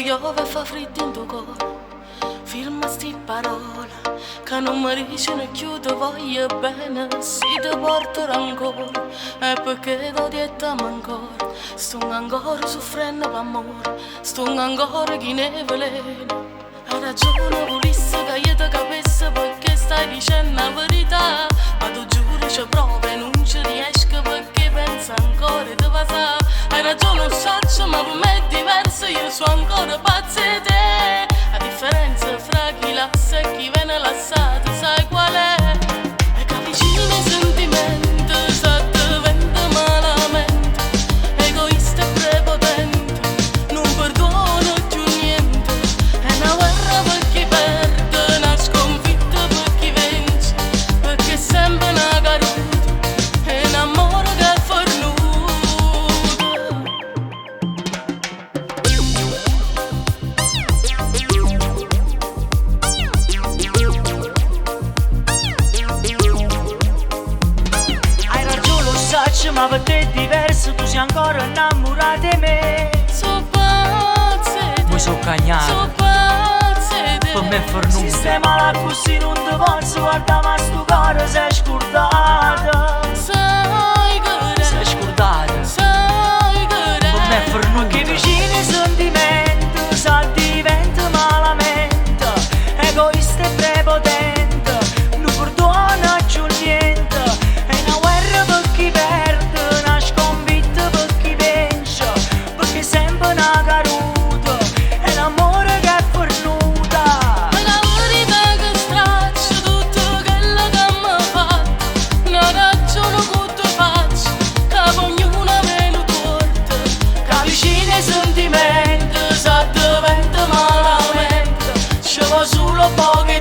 piove e fa freddo in tuo cuore, firma sti parole che non mi dicono più ti voglio bene. Se ti porto rancore è perché t'ho detto ancora. Sto ancora soffrendo per amore, sto ancora chi ne veleno. Hai ragione, volessi che io ti capissi perché stai dicendo la verità, ma tu giuri ci provi e non ci riesco perché penso ancora di passare. Hai ragione, lo so, ma per me è diverso, io sono ancora pazza di te. La differenza fra chi lascia e chi viene lasciato, sai qual è? È che vicini i sentimenti, se diventa malamente, egoista e prepotente, non perdono più niente. È una guerra per chi perde, una sconfitta per chi vince, perché è sempre una caduta, è un amore che è fornuto. Hai ragione, lo so, ma per te è diverso, tu sei ancora innamorata di me. So pazza di Mi te, so cagnato, so pazza di te. per me è fornuta. Sistema così non ti posso guardare, ma sto cuore sei scordata. Sai che Sei scordata, sai che per me è fornuta. Che vicini i sentimenti, sa diventa malamente, egoista e prepotente, non perdona più niente. È una guerra per chi perde, una sconfitta per chi vince, perché è sempre una caduta, è l'amore che è fornuta. è la verità che straccia tutto quello che mi ha fatto. Non ragione che tu faccio, che ognuno meno corto. Che vicini i sentimenti, sa diventa malamente, ci va solo pochi